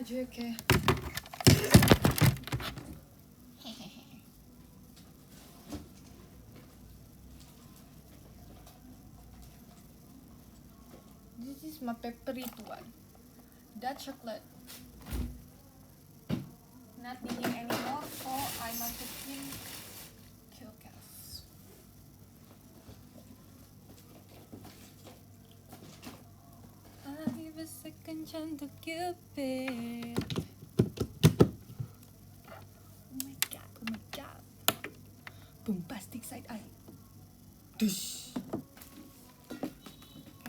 JK. This is my favorite one. That chocolate. Not needing anymore, so I masukin kulkas. I'll give a second chance to Cupid. Oh my god. Bombastic side eye. Dush.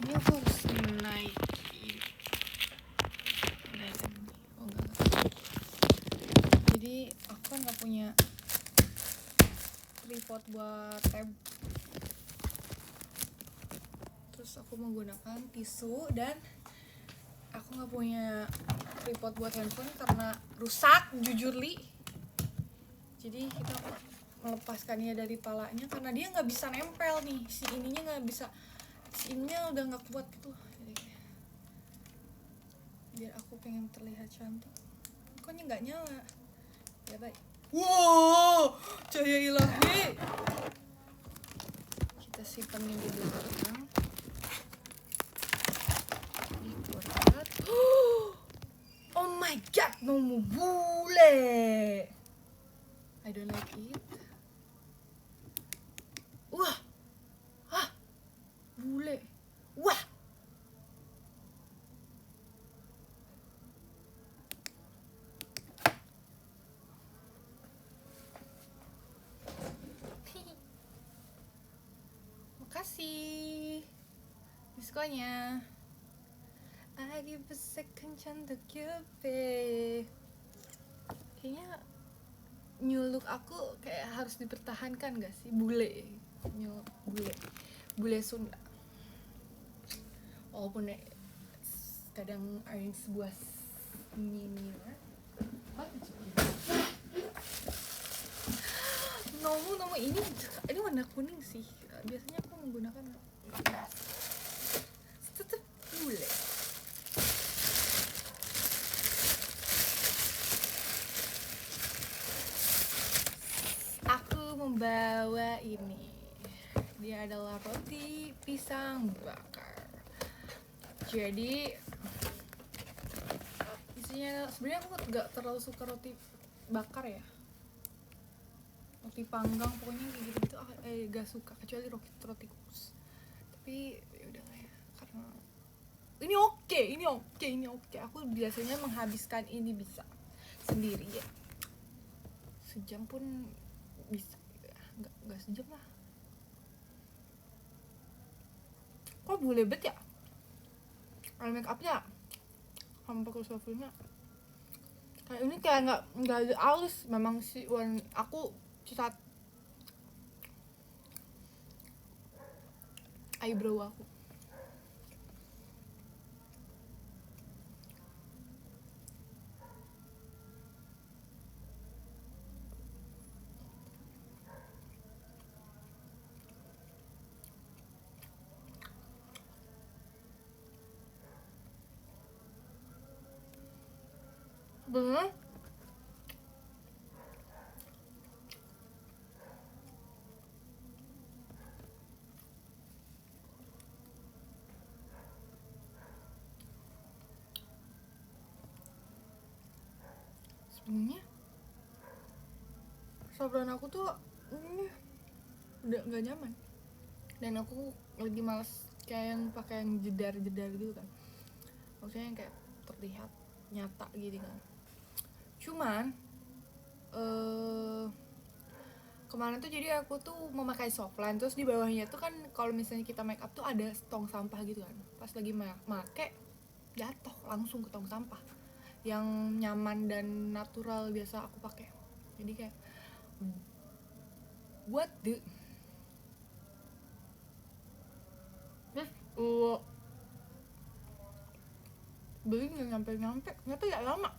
Ini aku harus naikin. Oh enggak. Jadi aku nggak punya tripod buat tab. Terus aku menggunakan tisu dan aku nggak punya tripod buat handphone karena rusak jujurly. Jadi kita melepaskannya dari palanya karena dia nggak bisa nempel nih, si ininya nggak bisa, si ininya udah nggak kuat gitu. Jadi biar aku pengen terlihat cantik, pokoknya nggak nyala ya baik. Wow, cahaya ilahi. Kita simpannya di belakang. Oh my god, nemu bule. I don't like it. Wah, bule. Wah. Makasih diskonnya. I give a second chance to Cupid. Kayaknya new look aku kayak harus dipertahankan gak sih? Bule Sunda. Walaupun kadang ada sebuah minimal. Nomu ini warna kuning sih. Biasanya aku menggunakan tetap bule. Membawa ini, dia adalah roti pisang bakar. Jadi isinya, sebenarnya aku gak terlalu suka roti bakar ya, roti panggang pokoknya kayak gitu gak suka, kecuali roti kukus. Tapi ya udah lah ya, karena ini oke. Aku biasanya menghabiskan ini bisa sendiri ya, sejam pun bisa. Nggak sejam lah. Kok boleh bet ya eye make upnya sampai ke sofinya kayak ini, kayak nggak ada halus. Memang sih aku cat eyebrow aku. Bener sebenarnya sablon aku tuh ini udah nggak nyaman, dan aku lagi malas kayak yang pakai yang jedar gitu kan, maksudnya yang kayak terlihat nyata gitu kan. Cuman kemarin tuh jadi aku tuh memakai softline, terus di bawahnya tuh kan kalau misalnya kita make up tuh ada tong sampah gitu kan. Pas lagi make jatuh langsung ke tong sampah yang nyaman dan natural biasa aku pakai. Jadi kayak what the beli nggak nyampe ternyata ya lama.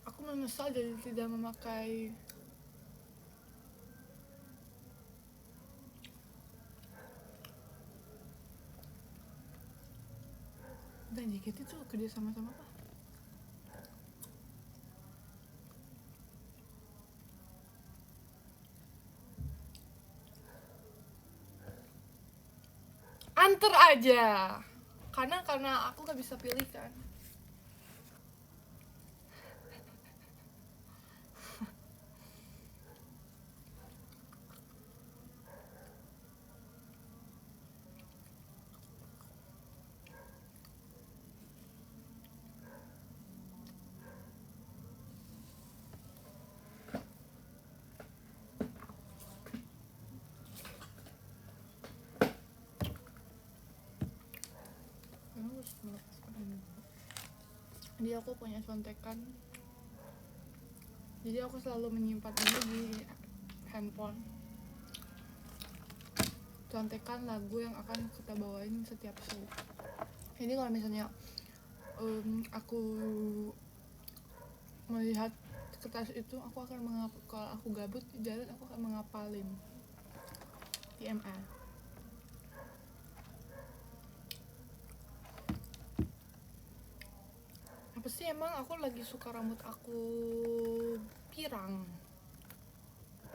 Aku menyesal jadi tidak memakai Dan JKT tuh kerja sama-sama apa? Antar aja. Karena aku gak bisa pilih kan. Jadi aku punya contekan. Jadi aku selalu menyimpan ini di handphone. Contekan lagu yang akan kita bawain setiap show. Jadi kalau misalnya aku melihat kertas itu, aku akan kalau aku gabut di jalan aku akan mengapalin TMA. Apa sih emang aku lagi suka rambut aku pirang,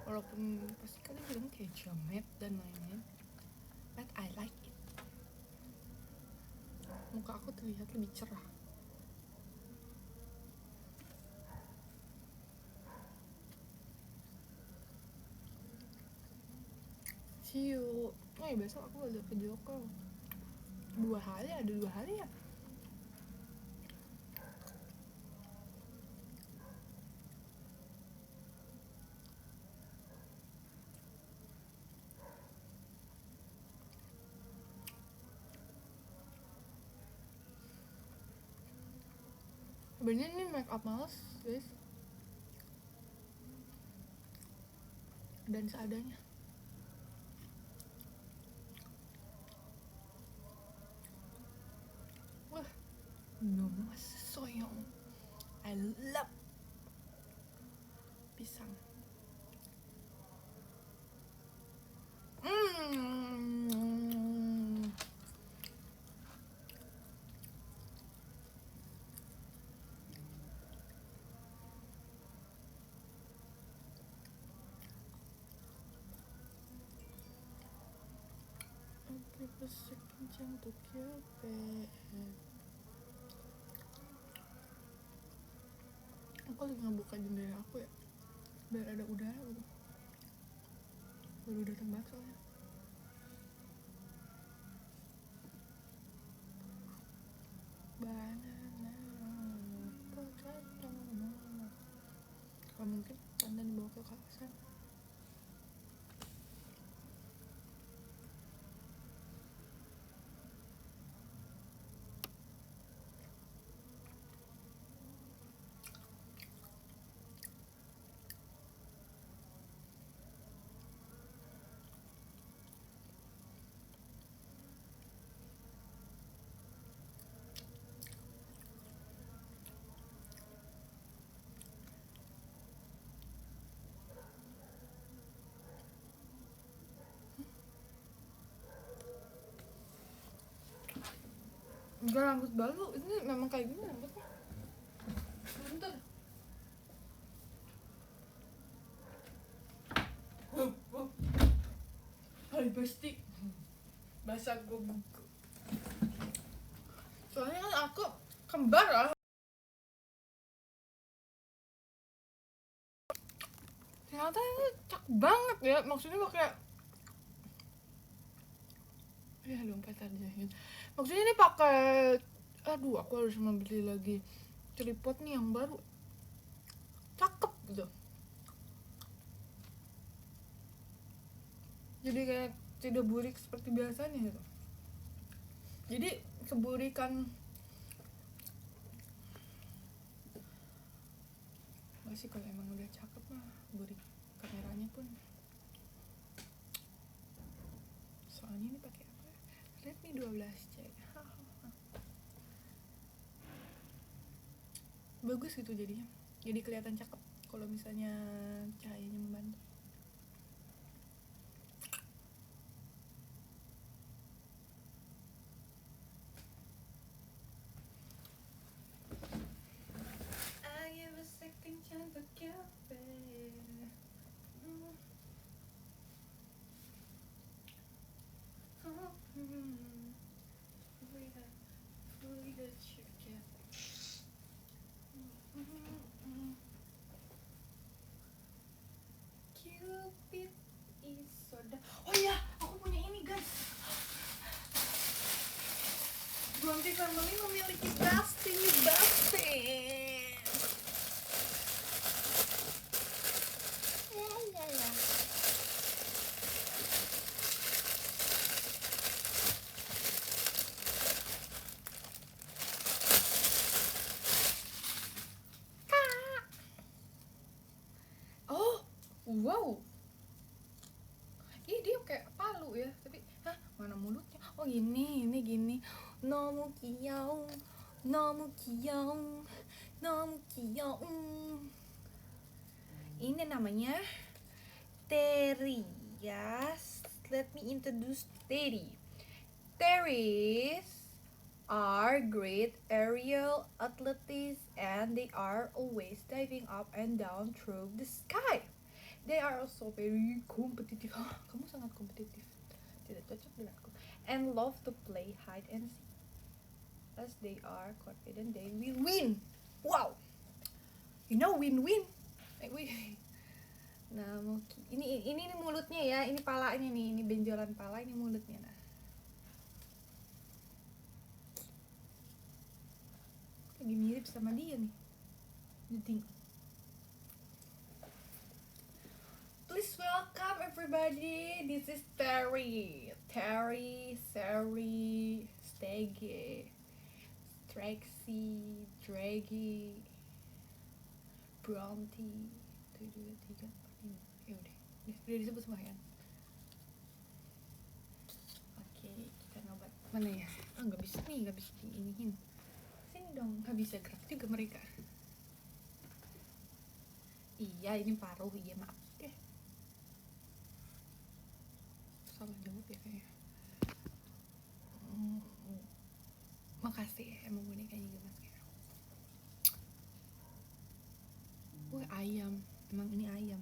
walaupun pasti kalian bilang kayak jamet dan lain-lain, but I like it. Muka aku terlihat lebih cerah. See you. Oh ya, besok aku ada video call 2 hari, ada 2 hari ya. Sebenarnya ini make up males guys, dan seadanya. Wah, nama soyong. I love pisang. Sekencang untuk aku lagi ngebuka jendela aku ya, biar ada udara gitu. Baru datang banget soalnya. Banana, kalau mungkin Pandan dibawa ke kawasan. Enggak, rambut baru, ini memang kayak gini rambutnya. Bentar. Hai pasti bahasa gue buku. Soalnya kan aku kembar lah. Ternyata ini cakep banget ya, maksudnya pakai ya dompet aja. Maksudnya ini pakai, aduh aku harus membeli lagi tripod nih yang baru, cakep gitu. Jadi kayak tidak burik seperti biasanya gitu. Jadi keburikan gak sih, kalau emang udah cakep mah burik kameranya pun. Soalnya ini pakai apa? Redmi 12C. Bagus gitu jadinya. Jadi kelihatan cakep kalau misalnya cahayanya membantu. really the jacket. Cupid is so oh ya, aku punya ini guys. Bronte Family memiliki dusty basket. Ya. Oh, wow. Ih, dia kayak palu ya, tapi mana mulutnya? Oh gini, ini gini. Nomu kiyong, nomu kiyong, nomu kiyong. Ini namanya Terry. Yes, let me introduce Terry. Terrys are great aerial athletes and they are always diving up and down through the sky. They are also very competitive. Kamu sangat kompetitif. Tidak cocok denganku. And love to play hide and seek. As they are confident they will win. Wow. You know win-win. Nah, ini mulutnya ya, ini palanya nih, ini benjolan pala, ini mulutnya. Nah. Lagi mirip sama dia nih. Jadi please welcome everybody. This is Terry, Sari, Stege, Trexie, Draggy, Bronte, 1, 2, 3, 4, 5. Ya udah disebut semua kan. Oke, kita ngobat mana ya? Nggak bisa diiniin. Sini dong, nggak bisa gerak juga mereka. Iya, ini paruh, iya maaf. Salah jawab ya kayaknya. Makasih ya, emang bonekanya gemas kayak. Ayam, emang ini ayam.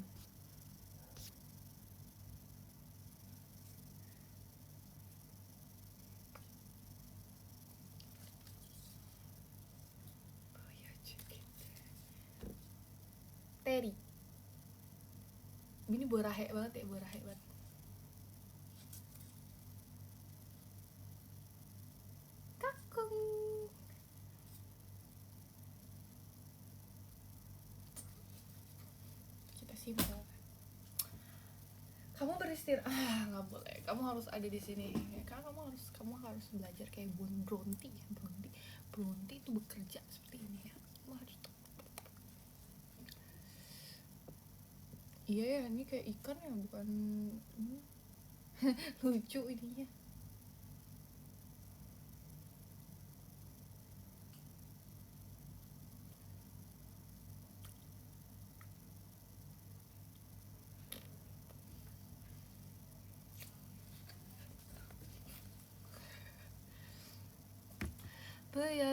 Terry. Ini borahe banget ya, borahe banget. Kakung. Kita simpel. Kamu beristirahat, nggak boleh. Kamu harus ada di sini. Karena kamu harus belajar kayak Bronte ya. Bronte itu bekerja seperti ini ya. Kamu harus. Iya ya, ini kayak ikan ya, bukan. Lucu ininya.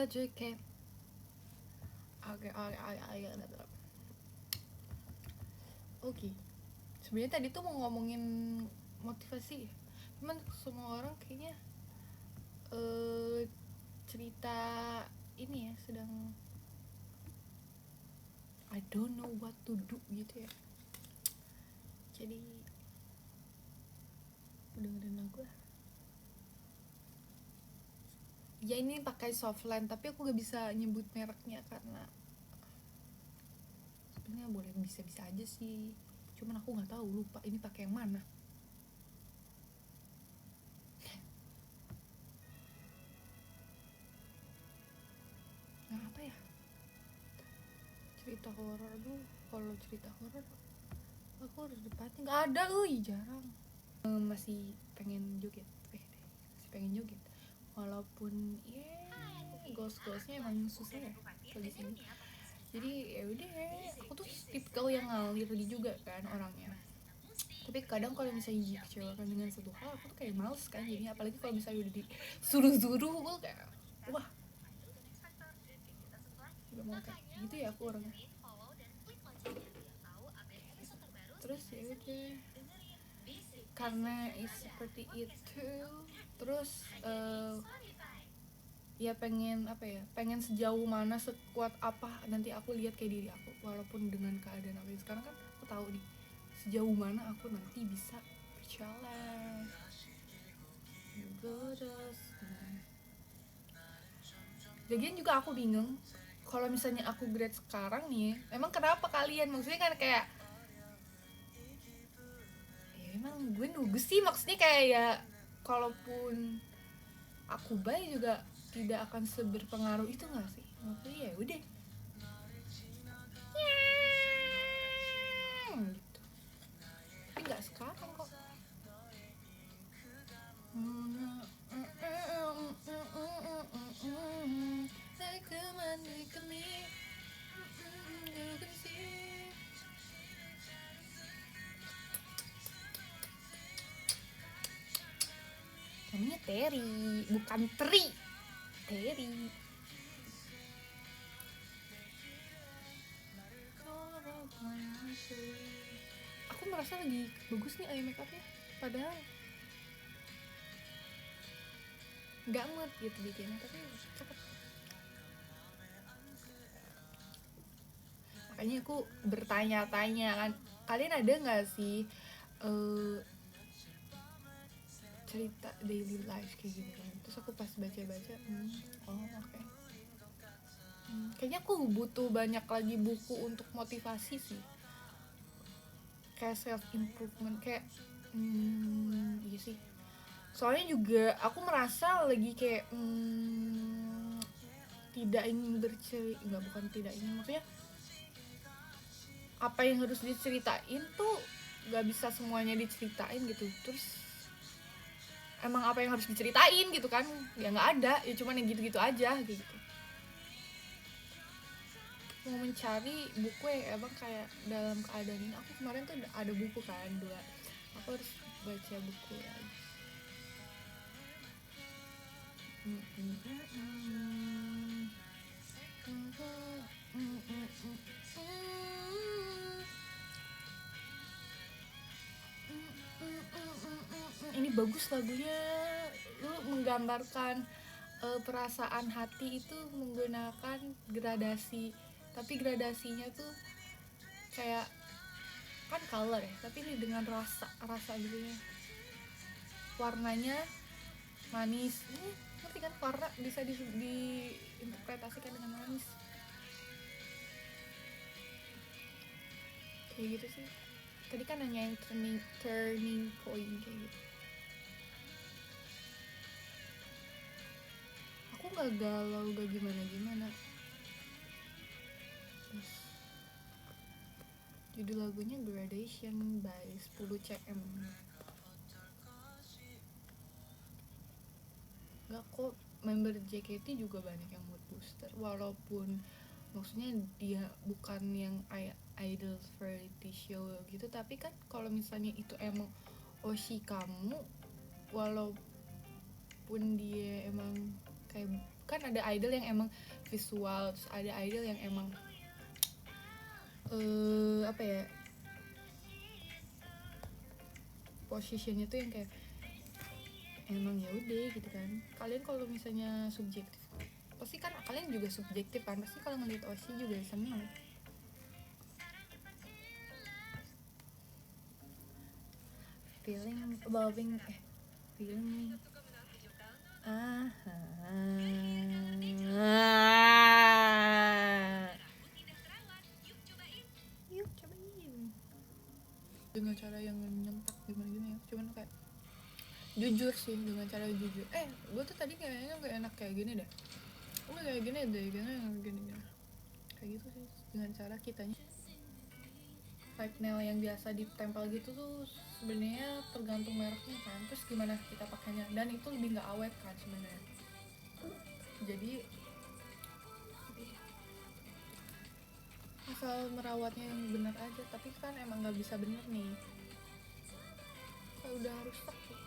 Oke. Oke. Sebenarnya tadi tuh mau ngomongin motivasi, cuman semua orang kayaknya cerita ini ya sedang I don't know what to do gitu ya. Jadi dengerin lagu lah. Ya ini pakai softline tapi aku gak bisa nyebut mereknya karena sebenarnya boleh bisa aja sih, cuman aku nggak tahu, lupa ini pakai yang mana. Nah apa ya, cerita horor dulu. Kalau cerita horor aku harus depannya nggak ada, jarang. Masih pengen joget, walaupun ghost-ghostnya emang susah ya kalau di sini. Jadi ya udah, aku tuh tipikal yang ngalir juga kan orangnya. Tapi kadang kalau misalnya dikecewakan dengan satu hal, aku tuh kayak males kan jadinya, apalagi kalau misalnya udah disuruh-suruh, gue kayak wah gak mau kayak gitu ya aku orangnya. Terus ya udah, karena seperti itu, terus ya pengen apa ya, pengen sejauh mana, sekuat apa nanti aku lihat kayak diri aku, walaupun dengan keadaan aku sekarang kan aku tahu nih sejauh mana aku nanti bisa berjalan. Terus lagian juga aku bingung kalau misalnya aku grade sekarang nih, emang kenapa kalian, maksudnya kan kayak ya emang gue nunggu sih, maksudnya kayak ya kalaupun aku baik juga tidak akan seberpengaruh itu nggak sih, maksudnya ya udah gitu, tapi nggak sekarang kok. Namanya Terry, bukan Tri. Terry. Aku merasa lagi bagus nih eye makeupnya, padahal nggak mood gitu bikinnya, tapi cepet. Makanya aku bertanya-tanya kan, kalian ada nggak sih cerita daily life kayak gini kan? Terus aku pas baca-baca, oh oke. Kayaknya aku butuh banyak lagi buku untuk motivasi sih, kayak self improvement, kayak iya sih. Soalnya juga aku merasa lagi kayak tidak ingin bercerita, nggak, bukan tidak ingin, maksudnya apa yang harus diceritain tuh nggak bisa semuanya diceritain gitu. Terus emang apa yang harus diceritain gitu kan, ya nggak ada, ya cuman yang gitu-gitu aja gitu. Mau mencari buku yang emang kayak dalam keadaan ini. Aku kemarin tuh ada buku kan 2, aku harus baca buku lagi. Ini bagus lagunya, lu menggambarkan perasaan hati itu menggunakan gradasi, tapi gradasinya tuh kayak kan color ya, tapi ini dengan rasa gitu ya, warnanya manis. Ngerti kan, warna bisa diinterpretasikan dengan manis kayak gitu sih. Tadi kan nanya yang turning point kayak gitu. Aku nggak galau, gak gimana. Judul lagunya Gradation by 10cm. Gak kok, member JKT juga banyak yang mood booster, walaupun maksudnya dia bukan yang idol variety show gitu, tapi kan kalau misalnya itu emang Oshi kamu, walaupun dia emang kayak, kan ada idol yang emang visual, terus ada idol yang emang apa ya, posisinya tuh yang kayak emang ya udah gitu kan. Kalian kalau misalnya subjektif, pasti kan kalian juga subjektif kan, pasti kalau ngeliat Oshi juga seneng. Feeling loving feeling yuk cobain dengan cara yang nyentak gimana ya, cuman kayak jujur sih, dengan cara jujur. Gue tuh tadi kayaknya gak enak kayak gini deh, gue kayak gini deh, gini kayak gitu sih, dengan cara kitanya. Pipe nail yang biasa ditempel gitu tuh sebenarnya tergantung mereknya kan, terus gimana kita pakainya, dan itu lebih nggak awet kan sebenarnya. Jadi asal merawatnya yang benar aja, tapi kan emang nggak bisa bener nih, kayak udah harus stuck tuh.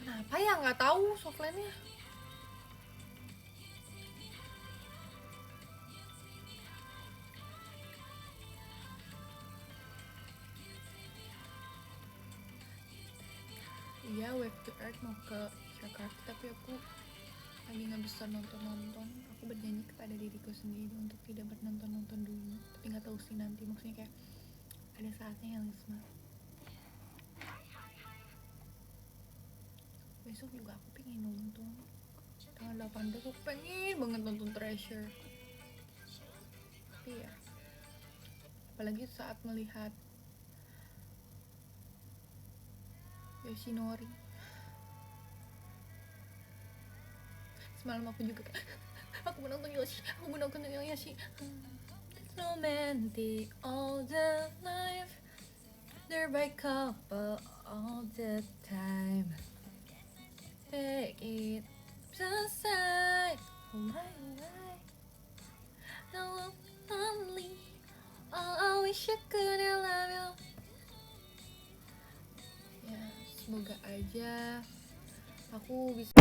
Kenapa ya nggak tahu softline-nya. Iya, Wave to Earth mau ke Jakarta, tapi aku lagi nggak bisa nonton. Aku berjanji kepada diriku sendiri untuk tidak bernonton dulu, tapi nggak tahu sih nanti, maksudnya kayak ada saatnya ya Lisma. Besok juga aku pengen nonton tanggal 18, aku pengen banget nonton Treasure, tapi ya apalagi saat melihat Yoshinori. Semalam aku juga aku menonton Yoshi. Romantic all the life, they're by couple all the time. Take it aside, why? No only, oh I wish I could love you. Ya semoga aja aku bisa.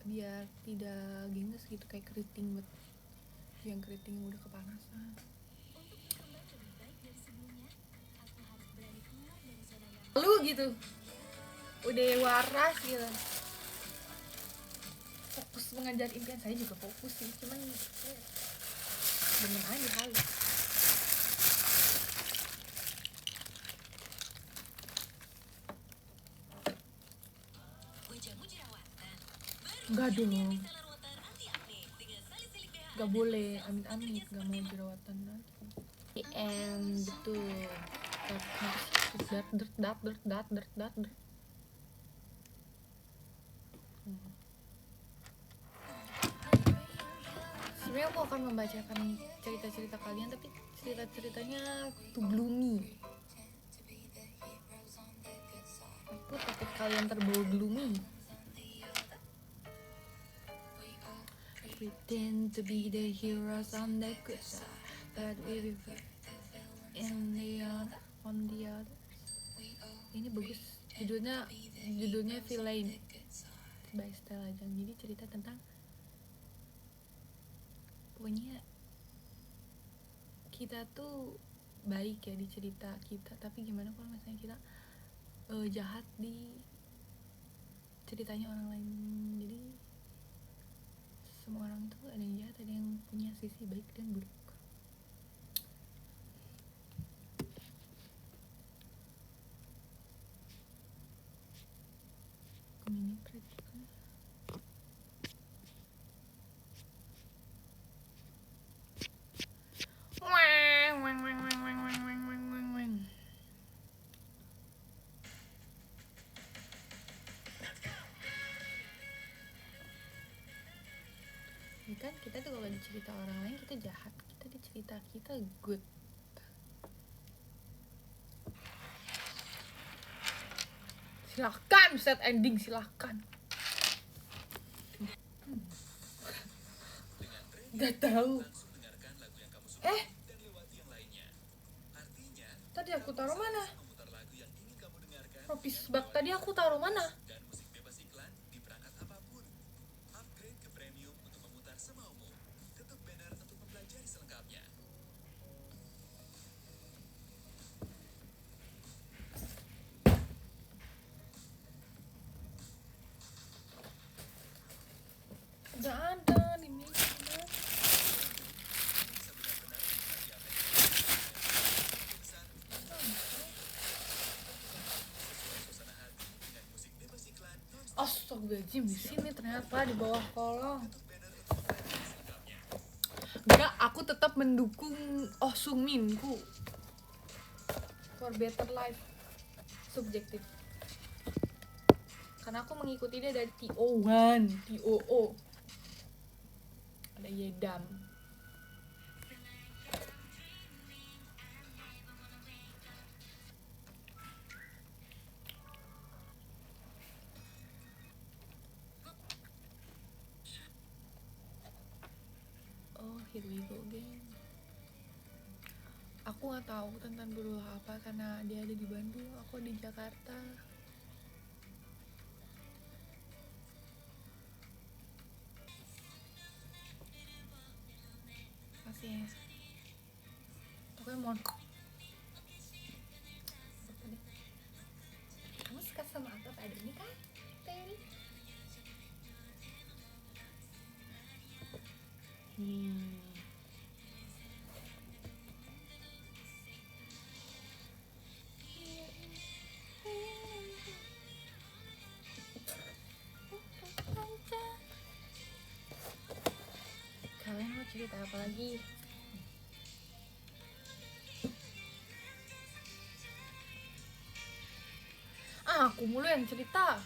Biar tidak gengges gitu, kayak keriting buat yang keriting udah kepanasan. Lu gitu udah waras gitu, fokus mengejar impian. Saya juga fokus sih, cuman demen aja kali. Enggak dong, nggak boleh, amit-amit nggak mau jerawatan lagi. And betul, harus Sebenarnya aku akan membacakan cerita-cerita kalian, tapi cerita-ceritanya too gloomy. Aku takut kalian terbawa gloomy. Pretend to be the heroes on the good side, but we will in the other, on the other. Ini bagus, judulnya Villain by Stella Jang. Jadi cerita tentang, pokoknya kita tuh baik ya di cerita kita, tapi gimana kalau misalnya kita jahat di ceritanya orang lain. Jadi semua orang itu ada yang jahat, ada yang punya sisi baik dan buruk. Mini prediction. Ya kan kita tuh kalau dicerita orang lain kita jahat, kita dicerita kita good. Silahkan set ending, silahkan. Gak tahu. Tadi aku taruh mana? Ropis bak tadi aku taruh mana? Gak ada di meja. Astagfirullahaladzim, di sini ternyata di bawah kolong. Enggak, aku tetap mendukung Oh Sung Min ku for better life. Subjektif. Karena aku mengikuti dia dari TO1, TOO. Ada Yedam. Oh, here we go again. Aku nggak tahu tentang Nurul apa karena dia ada di Bandung, aku di Jakarta. Masih ya. Pokoknya mohon. Kamu suka sama apa pada ini kan? Terry? Kalian mau cerita apa lagi? Aku mulu yang cerita.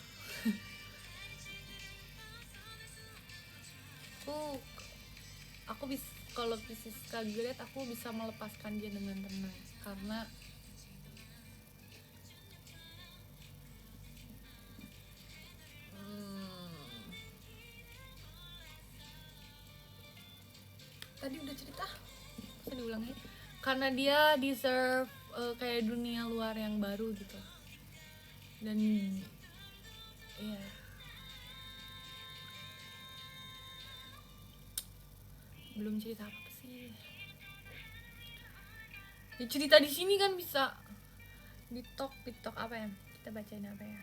aku bisa, kalau Pisces kaget aku bisa melepaskan dia dengan tenang karena tadi udah cerita, bisa diulangi. Karena dia deserve kayak dunia luar yang baru gitu. Dan iya, belum cerita apa sih. Ya cerita di sini kan bisa di talk apa ya? Kita bacain apa ya?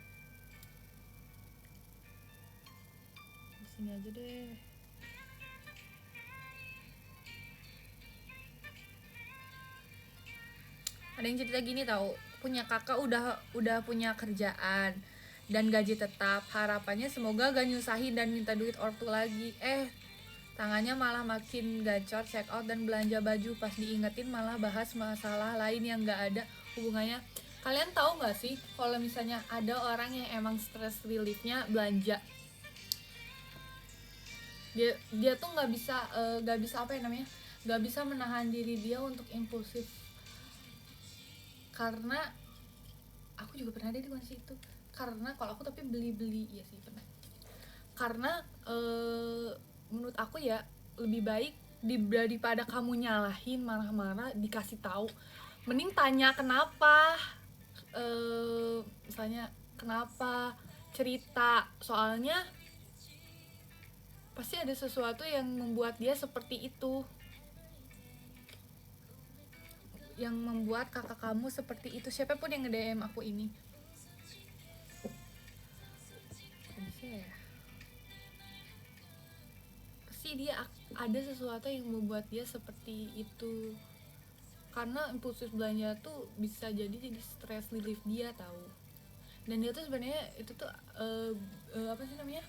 Di sini aja deh. Ada yang cerita gini tahu, punya kakak udah punya kerjaan dan gaji tetap, harapannya semoga gak nyusahin dan minta duit ortu lagi. Tangannya malah makin gacor, check out dan belanja baju, pas diingetin malah bahas masalah lain yang gak ada hubungannya. Kalian tahu nggak sih kalau misalnya ada orang yang emang stress reliefnya belanja, dia tuh nggak bisa apa ya namanya, nggak bisa menahan diri dia untuk impulsif. Karena aku juga pernah ada di kondisi itu. Karena kalau aku tapi beli ya sih pernah. Karena menurut aku ya lebih baik daripada kamu nyalahin marah-marah dikasih tahu, mending tanya kenapa, misalnya kenapa, cerita. Soalnya pasti ada sesuatu yang membuat dia seperti itu, yang membuat kakak kamu seperti itu. Siapapun yang nge-DM aku ini bisa ya, pasti dia ada sesuatu yang membuat dia seperti itu. Karena impulsif belanja tuh bisa jadi stress relief dia tahu. Dan dia tuh sebenarnya itu tuh apa sih namanya,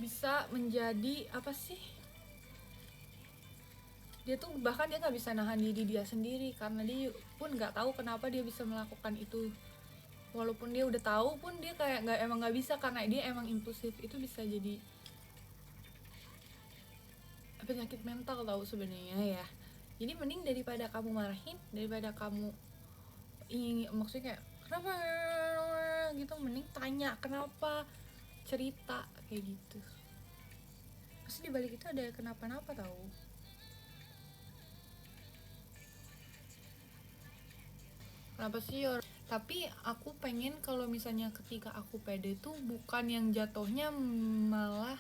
bisa menjadi apa sih, dia tuh bahkan dia nggak bisa nahan diri dia sendiri karena dia pun nggak tahu kenapa dia bisa melakukan itu. Walaupun dia udah tahu pun dia kayak nggak bisa karena dia emang impulsif. Itu bisa jadi penyakit mental tahu sebenarnya ya. Jadi mending daripada kamu marahin, daripada kamu ingin maksudnya kayak kenapa gitu, mending tanya kenapa, cerita kayak gitu. Pasti dibalik itu ada kenapa-napa tahu. Kenapa sih tapi aku pengen kalau misalnya ketika aku pede tuh bukan yang jatuhnya malah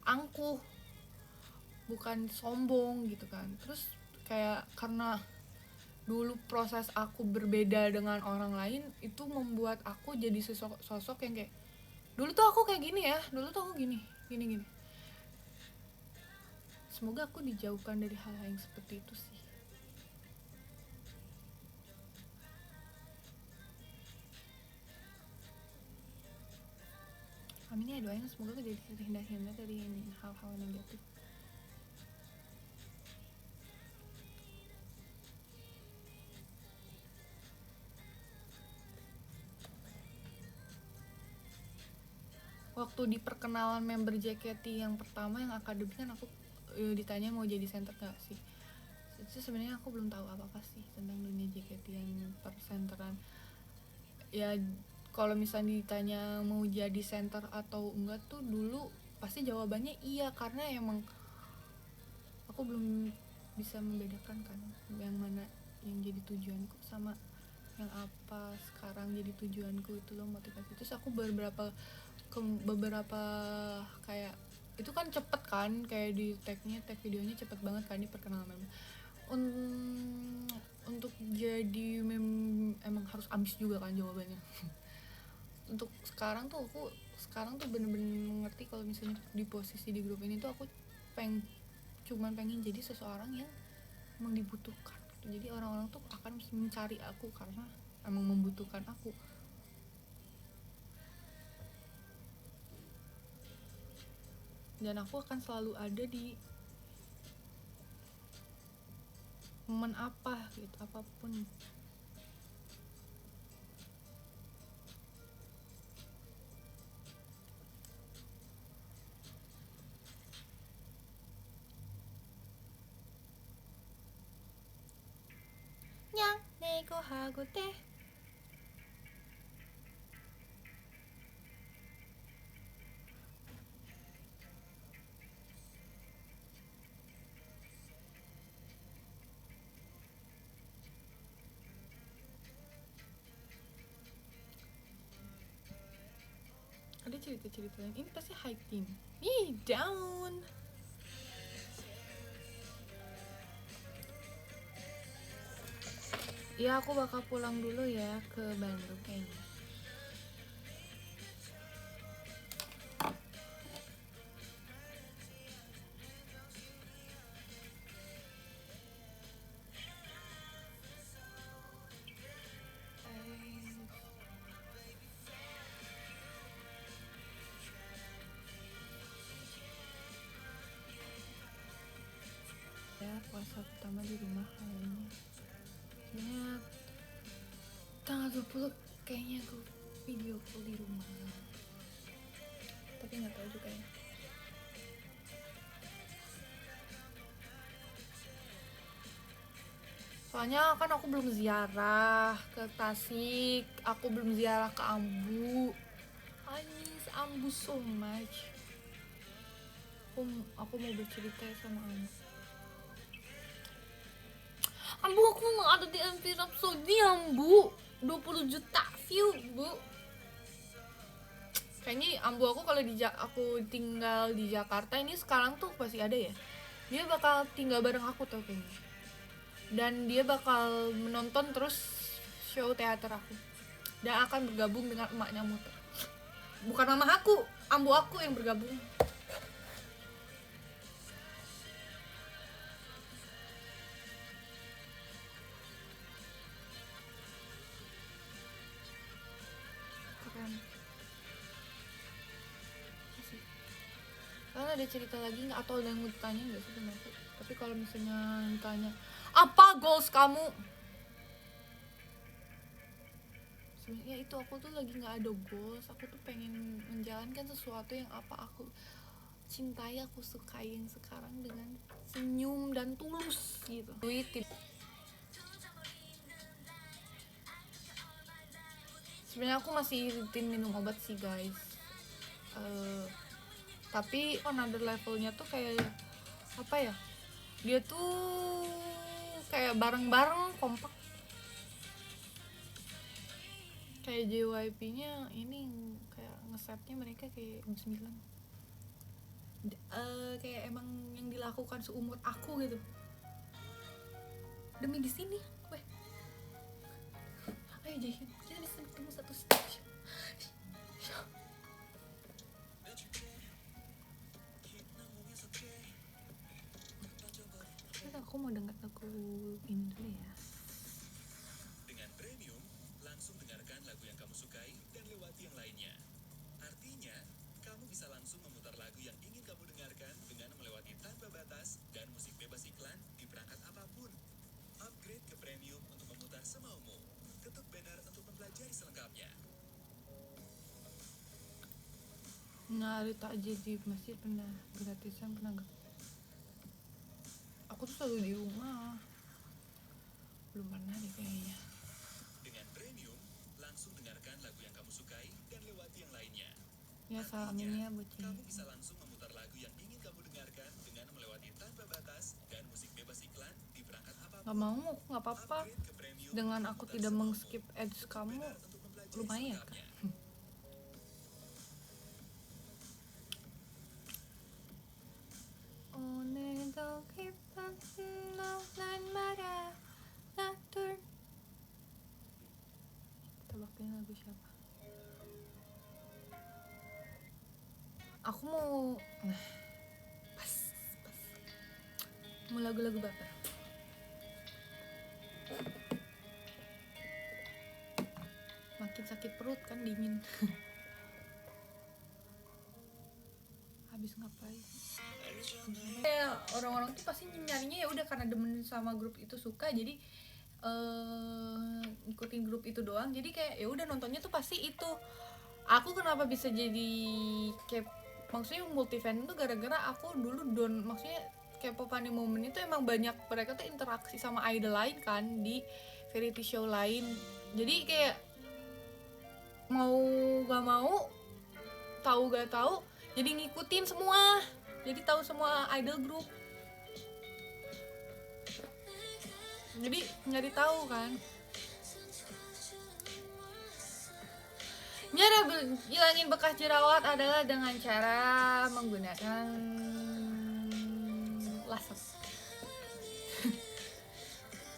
angkuh, bukan sombong gitu kan. Terus kayak karena dulu proses aku berbeda dengan orang lain itu membuat aku jadi sosok yang kayak dulu tuh aku kayak gini ya, dulu tuh aku gini gini. Semoga aku dijauhkan dari hal-hal yang seperti itu sih. Amin ya, doain semoga aku jadi terhindar dari hal-hal negatif. Waktu di perkenalan member JKT yang pertama yang akademik kan aku ditanya mau jadi center gak sih. Itu sebenarnya aku belum tahu apa-apa sih tentang dunia JKT yang persenteran. Ya kalau misalnya ditanya mau jadi center atau enggak tuh dulu pasti jawabannya iya, karena emang aku belum bisa membedakan kan yang mana yang jadi tujuanku sama yang apa sekarang jadi tujuanku itu loh, motivasi. Terus aku beberapa kayak itu kan cepet kan, kayak di tag videonya cepet banget kan di perkenalan. Untuk jadi emang harus ambis juga kan jawabannya. Untuk sekarang tuh aku bener-bener mengerti kalau misalnya di posisi di grup ini tuh aku cuman pengen jadi seseorang yang emang dibutuhkan. Jadi orang-orang tuh akan mencari aku karena emang membutuhkan aku. Dan aku akan selalu ada di momen apa gitu, apapun. Nyang neko hago teh. Ada cerita-cerita lain, ini pasti high team. Ih, down. Ya aku bakal pulang dulu ya ke Bandung kayaknya. Ya puasa pertama di rumah kayaknya. Sebenarnya 2020 kayaknya aku video call di rumah, tapi nggak tahu juga ya. Soalnya kan aku belum ziarah ke Tasik, aku belum ziarah ke Ambu. I miss Ambu so much. Aku mau bercerita sama Ambu. Ambu, aku nggak ada di MV Rhapsody, Ambu. 20 juta view, Bu. Kayaknya Ambu aku kalau aku tinggal di Jakarta ini sekarang tuh pasti ada ya. Dia bakal tinggal bareng aku tuh kayaknya. Dan dia bakal menonton terus show teater aku. Dan akan bergabung dengan emaknya Muter. Bukan mama aku, Ambu aku yang bergabung. Keren. Masih. Kalian ada cerita lagi nggak, atau ada yang mau ditanya nggak sih sama aku? Tapi kalau misalnya ditanya, apa goals kamu? Sebenarnya itu, aku tuh lagi nggak ada goals. Aku tuh pengen menjalankan sesuatu yang apa aku cintai, aku sukain sekarang dengan senyum dan tulus gitu. Sebenarnya aku masih rutin minum obat sih guys, tapi another levelnya tuh kayak apa ya, dia tuh kayak bareng-bareng kompak. Kayak JYP-nya ini kayak ngesetnya mereka kayak 9. Kayak emang yang dilakukan seumur aku gitu. Demi di sini, weh. Ayo Jaehyun, kita bisa ketemu satu stage. Aku mau dengar lagu ini dulu ya. Dengan Premium, langsung dengarkan lagu yang kamu sukai dan lewati yang lainnya. Artinya, kamu bisa langsung memutar lagu yang ingin kamu dengarkan dengan melewati tanpa batas dan musik bebas iklan di perangkat apapun. Upgrade ke Premium untuk memutar semaumu. Ketuk banner untuk mempelajari selengkapnya. Nah, hari takjil di masjid pernah gratisan, pernah gak? Aku tuh selalu di rumah, belum pernah deh kayaknya. Dengan Premium, langsung dengarkan lagu yang kamu sukai dan lewati yang lainnya. Ya salaminnya buat kamu bisa langsung memutar lagu yang ingin kamu dengarkan dengan melewati tanpa batas dan musik bebas iklan di perangkat apapun. Gak mau, aku gak apa-apa. Dengan aku tidak meng-skip ads kamu, lumayan kan? 오늘도 기쁜 난 말야 나둘. Tebaknya lagu siapa? Aku mau pas mau lagu-lagu baper. Makin sakit perut kan, dingin. Habis ngapain? Orang-orang tuh pasti nyarinya ya udah karena demen sama grup itu, suka, jadi ngikutin grup itu doang. Jadi kayak ya udah nontonnya tuh pasti itu. Aku kenapa bisa jadi kayak, maksudnya multi fan tuh gara-gara aku dulu maksudnya K-pop Funny Moment itu emang banyak mereka tuh interaksi sama idol lain kan di variety show lain. Jadi kayak mau gak mau, tahu gak tahu, jadi ngikutin semua. Jadi tahu semua idol group. Jadi nyari tahu kan. Cara hilangin bekas jerawat adalah dengan cara menggunakan laser.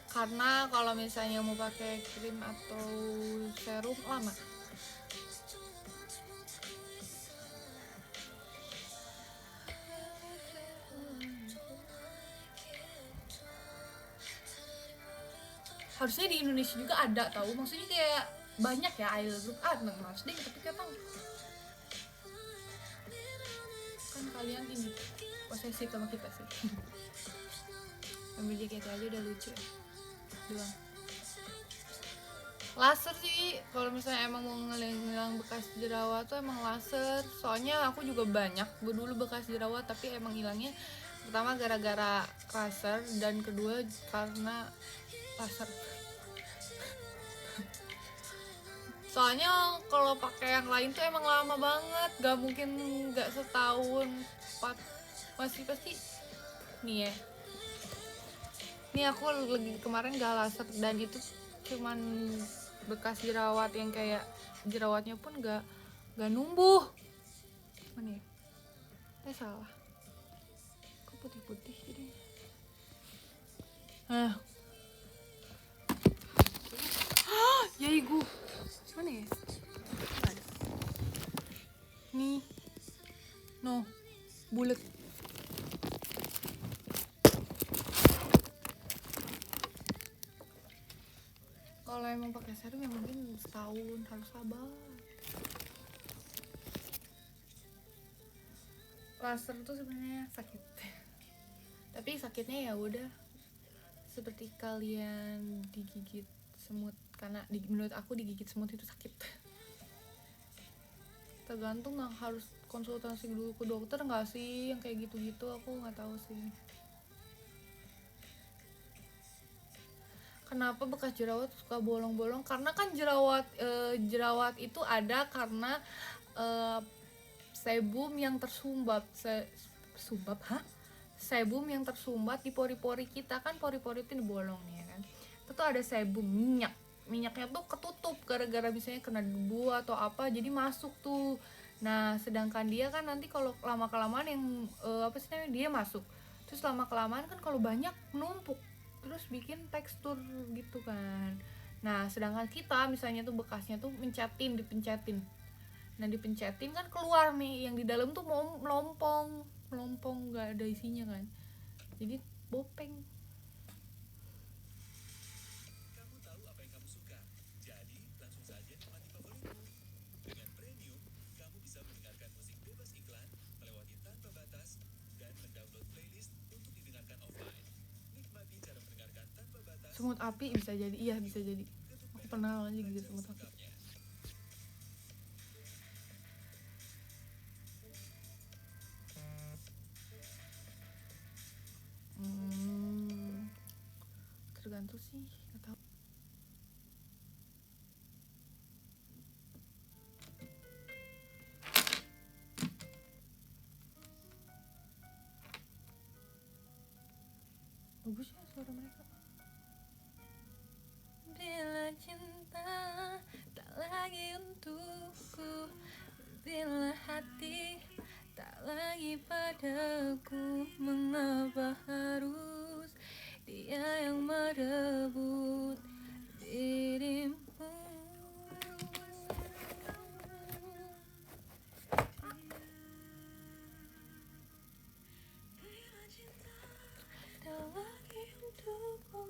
Karena kalau misalnya mau pakai krim atau serum lama. Harusnya di Indonesia juga ada tahu, maksudnya kayak banyak ya idol group Mas deh, tapi kan kalian ini posesif sama kita sih. Ambil JKT aja udah lucu ya doang. Laser sih, kalau misalnya emang mau ngilang bekas jerawat tuh emang laser. Soalnya aku juga banyak dulu bekas jerawat, tapi emang hilangnya pertama gara-gara laser dan kedua karena laser. Soalnya kalau pakai yang lain tuh emang lama banget, gak mungkin gak setahun, 4, masih pasti nih ya. Nih aku lagi kemarin gak laser dan itu cuman bekas jerawat yang kayak jerawatnya pun gak numbuh. Mana ya? Salah. Kok putih-putih jadi? Yaigu. Mana ya? Nggak ada. Nih. No. Bulet. Kalau emang pakai serum ya mungkin setahun, harus sabar. Laser tuh sebenarnya sakit. Tapi sakitnya ya udah seperti kalian digigit semut, karena menurut aku digigit semut itu sakit. Tergantung, nggak harus konsultasi dulu ke dokter nggak sih yang kayak gitu-gitu, aku nggak tahu sih. Kenapa bekas jerawat suka bolong-bolong? Karena kan jerawat itu ada karena sebum yang tersumbat. Sebum yang tersumbat di pori-pori kita, kan pori-pori itu bolong nih ya kan. Itu tuh ada sebum, minyaknya tuh ketutup gara-gara misalnya kena debu atau apa, jadi masuk tuh. Nah sedangkan dia kan nanti kalau lama kelamaan yang apa sih namanya, dia masuk terus lama kelamaan kan kalau banyak menumpuk terus bikin tekstur gitu kan. Nah sedangkan kita misalnya tuh bekasnya tuh dipencetin, nah dipencetin kan keluar nih, yang di dalam tuh mau melompong nggak ada isinya kan, jadi bopeng. Kamu tahu apa yang kamu suka, jadi langsung saja nikmati favoritmu. Dengan Premium, kamu bisa mendengarkan musik bebas iklan, melewati tanpa batas, dan mendownload playlist untuk didengarkan offline. Nikmati cara mendengarkan tanpa batas. Semut api bisa jadi, iya bisa jadi. Aku pernah aja gitu semut api. Tergantung sih, nggak tahu. Bagus ya suara mereka. Bila cinta tak lagi untukku, bila hati tak lagi padaku, mengapa harus dia yang merebut dirimu? Tak lagi untukku,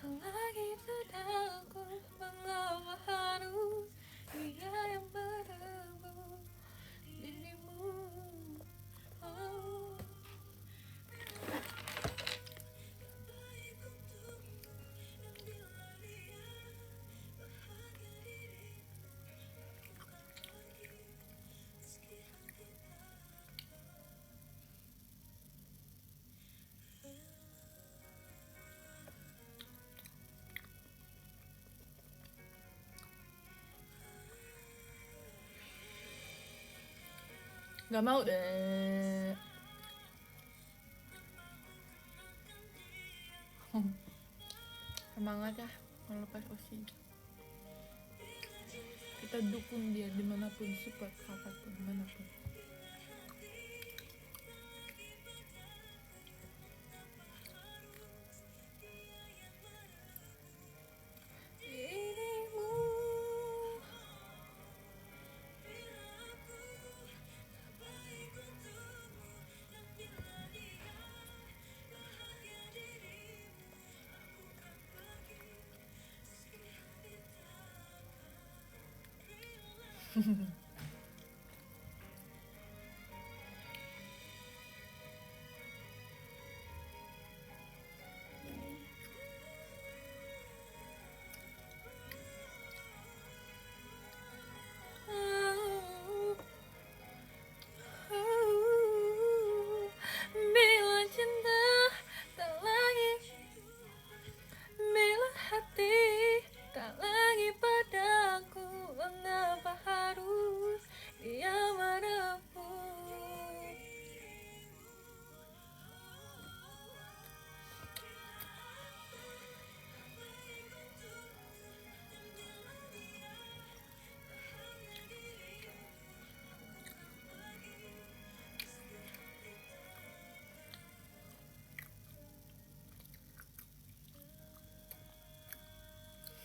tak lagi padaku, mengapa harus dia yang merebut dirimu? Oh. Gak mau deh. Semangat ya melepas osi. Kita dukung dia dimanapun, support apapun, dimanapun.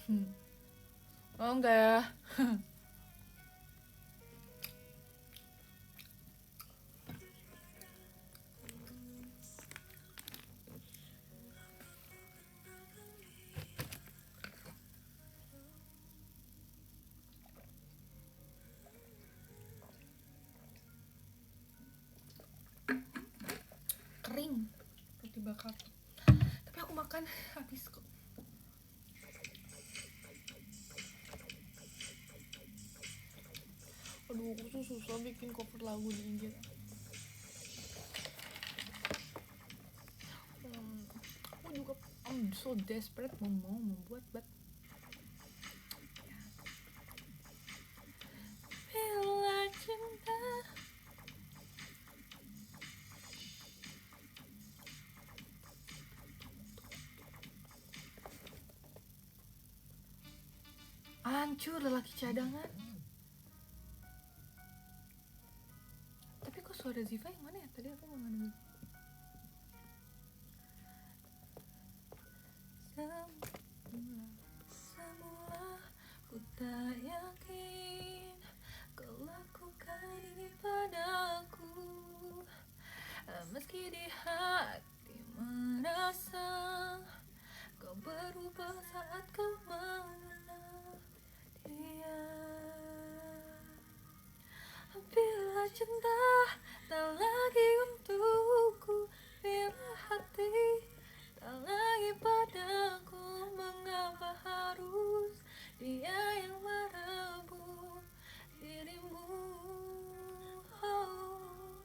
Oh enggak ya. Kering roti bakar, tapi aku makan habis kok. Aduh, aku tuh susah bikin cover lagu di IG. Aku juga I'm so desperate mau membuat, but bila cinta hancur lelaki cadangan. Tapi kok suara Ziva yang mana ya? Tadi aku nggak nemu. Semula ku tak yakin kau lakukan ini padaku, meski di hati merasa kau berubah saat kau mengenal dia. Bila cinta tak lagi untukku, bila hati tak lagi padaku, mengapa harus dia yang merebut dirimu? Oh,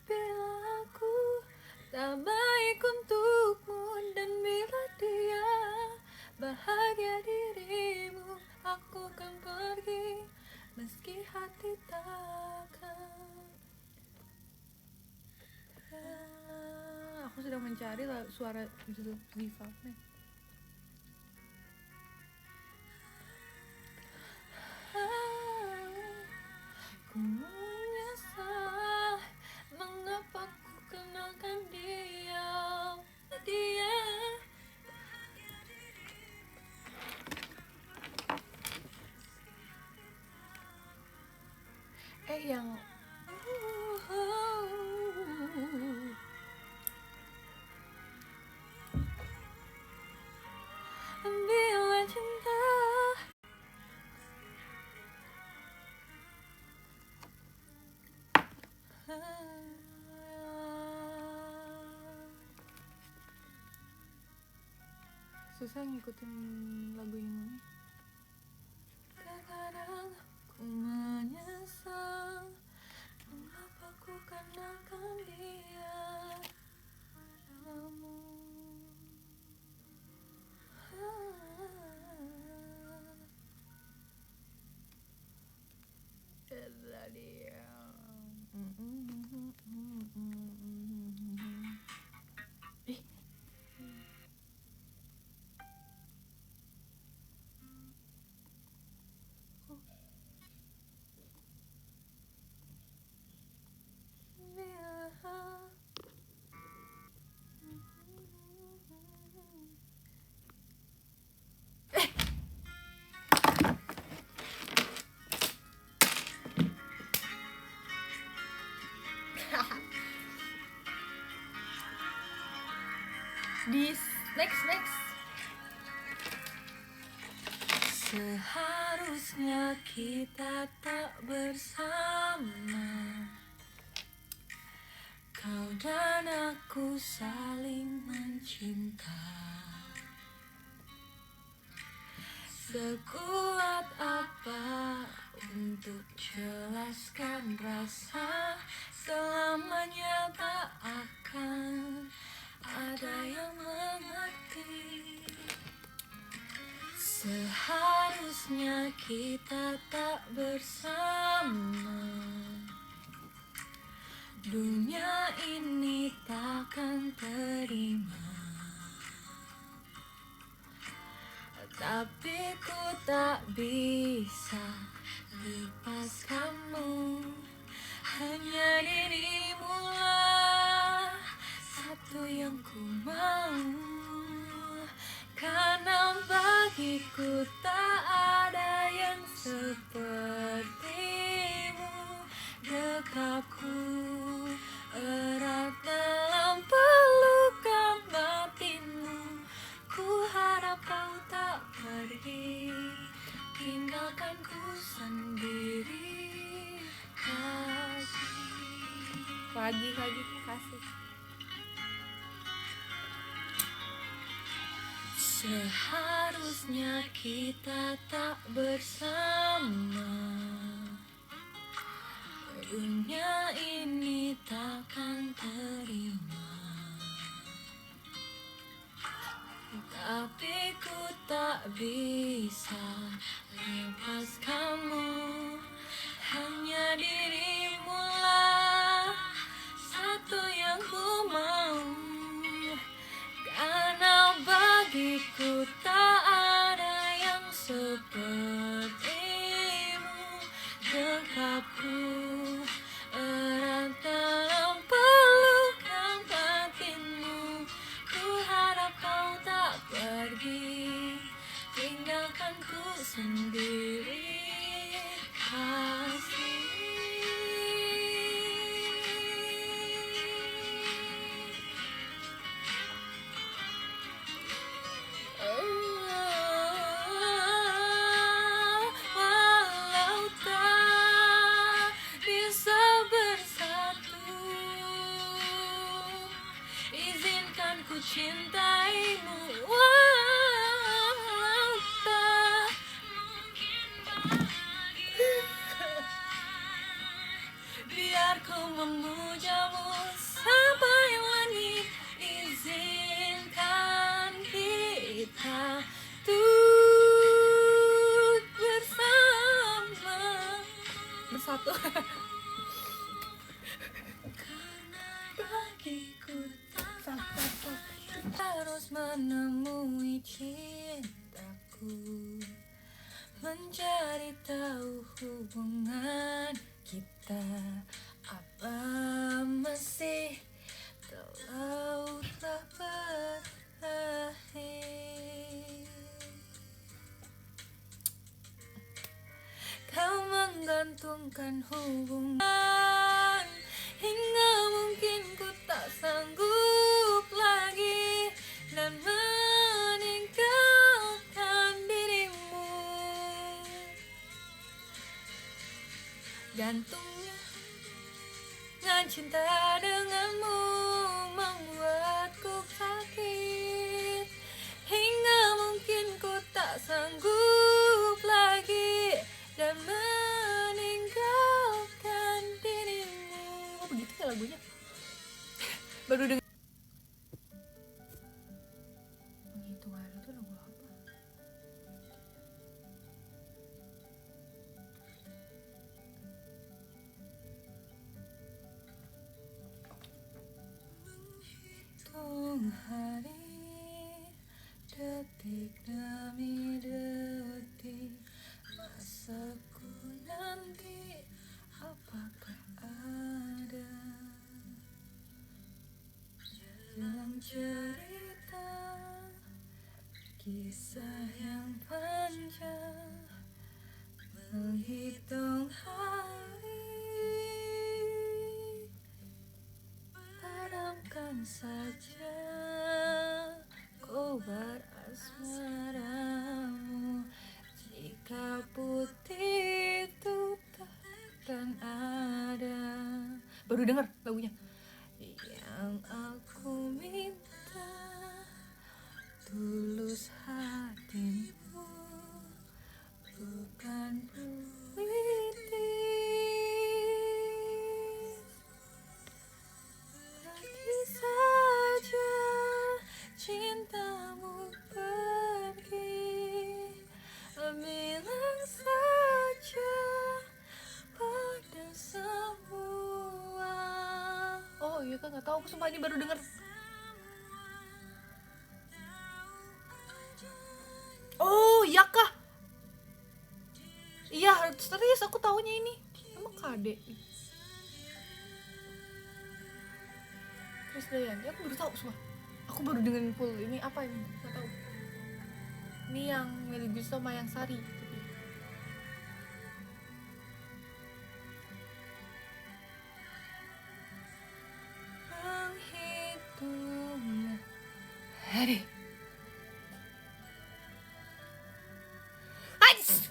bila aku tak baik untukmu, dan bila dia bahagia dirimu, aku kan pergi meski hati takkan. Aku sedang mencari suara Ziva nih. Ku menyesal mengapa ku kenalkan dia. Yang bila cinta susah ngikutin lagu ini. Kadang ku menyesal mengapa ku kenalkan dia padamu. Adalah dia. Next. Seharusnya kita tak bersama, kau dan aku saling mencinta. Sekuat apa untuk jelaskan rasa, selamanya tak akan ada yang mengerti. Seharusnya kita tak bersama, dunia ini takkan terima. Tapi ku tak bisa lepas kamu, hanya dirimu lah satu yang ku mau. Karena bagiku tinggalkan ku sendiri lagi kasih. Seharusnya kita tak bersama. Dunia ini takkan terima, tapi ku tak bisa lepas kamu. Hanya dirimu lah satu yang ku mau, karena bagiku tak ada yang sepertimu. Dekapku erat dalam pelukan batinmu. Ku harap kau tak pergi, tinggalkan ku sendiri kasih. Walau tak bisa bersatu, izinkan ku cintaimu. Walau tak biar ku memujamu sampai langit, izinkan kita untuk bersama. Bersatu. Karena bagiku tak harus menemui cintaku, mencari tahu hubungan kita apa masih terlalulah berakhir. Kau menggantungkan hubungan hingga mungkin ku tak sanggup lagi dan meninggalkan dirimu. Gantungnya dengan cinta denganmu membuatku sakit hingga mungkin ku tak sanggup lagi dan meninggalkan dirimu. Oh begitu ya lagunya. Baru denger. Menghitung hari itu lagu apa? Menghitung hari, detik demi detik, masaku nanti apakah ada dalam cerita kisah yang panjang. Menghitung hari, padamkan saja kobar asmaramu. Jika putih itu takkan ada. Baru denger lagunya. Yang aku minta tulus hatimu, bukan puitis. Pergi saja cintamu pergi, bilang saja pada semua. Oh iya kan nggak tahu, aku sumpah ini baru denger. Oh iya kah? Iya serius aku taunya ini. Emang KD. Krisdayanti, aku baru tahu sumpah. Aku baru dengerin full ini apa ini? Nggak tahu. Ini yang Meli Gusto sama yang Sari. Menghitung hari.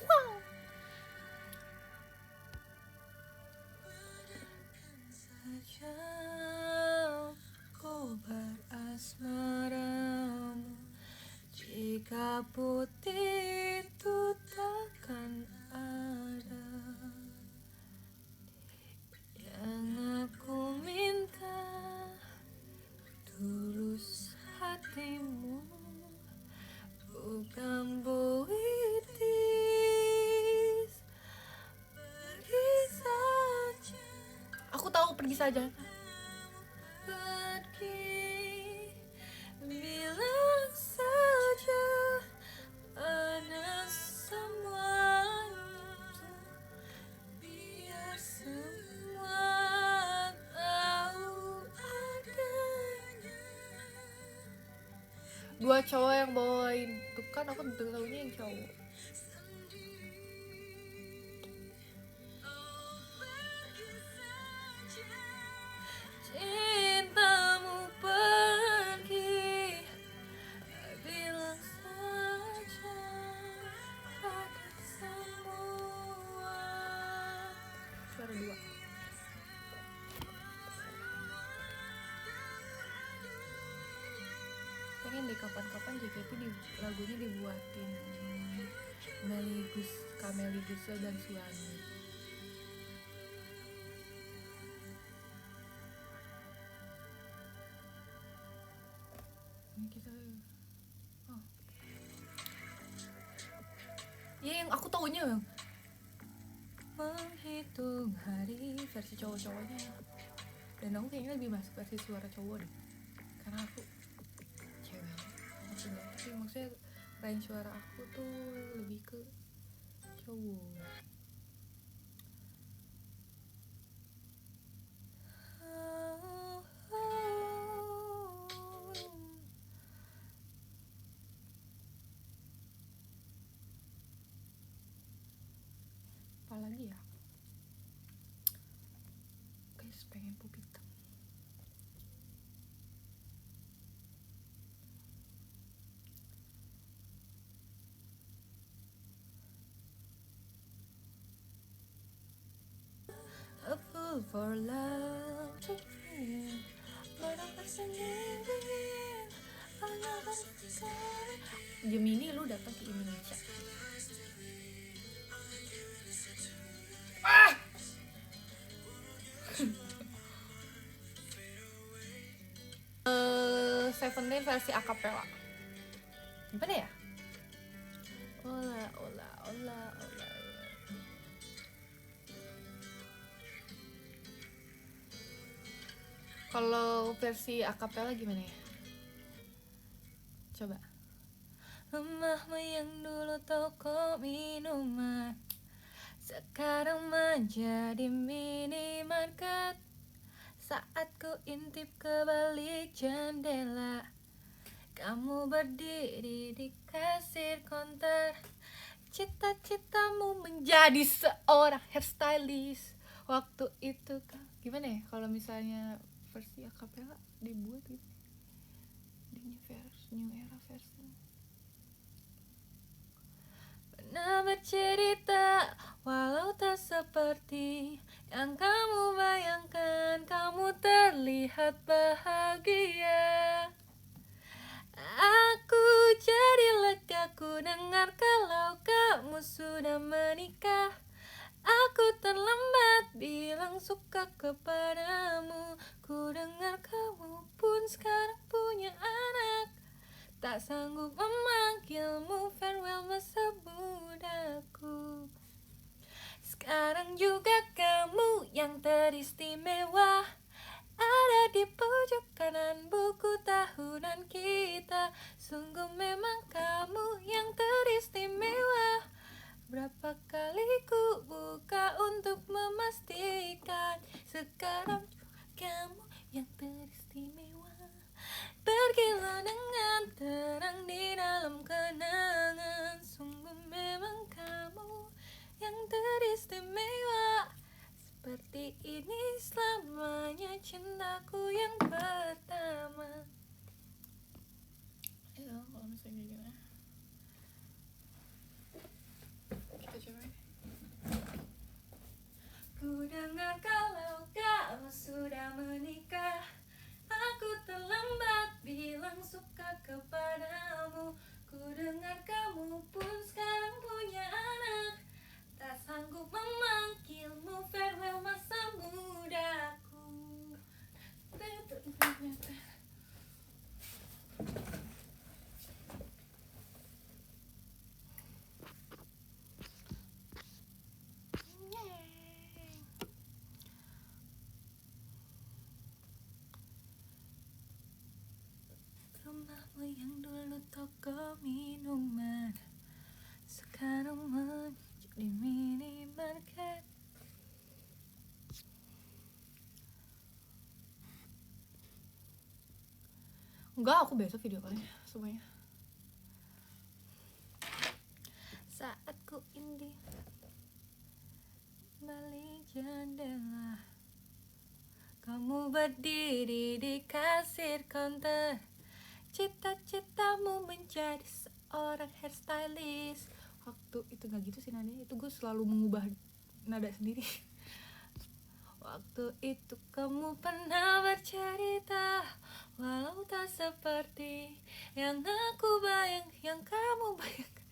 Wow. putih itu takkan ada. Yang aku minta tulus hatimu, bukan puitis. Pergi saja, Aku tahu pergi saja. pergi, bilang saja pada semuanya, biar semua tahu adanya. Dua cowok yang bawain tuh kan, aku tahunya yang cowok. Cintamu pergi, bilang saja pada semua. Suara dua. Pengen deh kapan-kapan JKT lagunya dibuatin Kameli Gusel dan Suami. Ini kita ya yang aku taunya yang menghitung hari versi cowok-cowoknya, dan aku kayaknya lebih masuk versi suara cowok deh karena aku cewek maksudnya, tapi maksudnya range suara aku tuh lebih ke cowok. Apalagi ya guys, pengen pup hitam. A fool for love to feel, but I'm sendirian. Gemini, lu datang ke Indonesia. Seventeen versi akapela. Gimana ya? Ola ola ola ola. Kalau versi akapela gimana ya? Coba. Rumahmu yang dulu toko minuman, sekarang menjadi minimarket. Saat ku intip ke balik jendela, kamu berdiri di kasir konter. Cita-citamu menjadi seorang hairstylist. Waktu itu gimana ya kalau misalnya versi akapela dibuat gitu di new era versi. Pernah bercerita, walau tak seperti yang kamu bayangkan, kamu terlihat bahagia. Aku jadi lega ku dengar kalau kamu sudah menikah. Aku terlambat bilang suka kepadamu. Ku dengar kamu pun sekarang punya anak. Tak sanggup memanggilmu farewell masa mudaku. Sekarang juga kamu yang teristimewa ada di pojok kanan buku tahunan kita. Sungguh memang kamu yang teristimewa. Berapa kali ku buka untuk memastikan, sekarang kamu yang teristimewa. Pergilah dengan terang di dalam kenangan. Sungguh memang kamu yang teristimewa. Seperti ini selamanya cintaku yang pertama. Ya kalau misalnya gimana kita coba ya. Ku dengar kalau kamu sudah menikah. Aku terlambat bilang suka kepadamu. Ku dengar kamu Enggak, aku besok video call semuanya. Saat ku indih balik jendela, kamu berdiri di kasir counter. Cita-citamu menjadi seorang hairstylist. Waktu itu gak gitu sih nadanya, itu gue selalu mengubah nada sendiri. Waktu itu kamu pernah bercerita, walau tak seperti yang aku yang kamu bayangkan.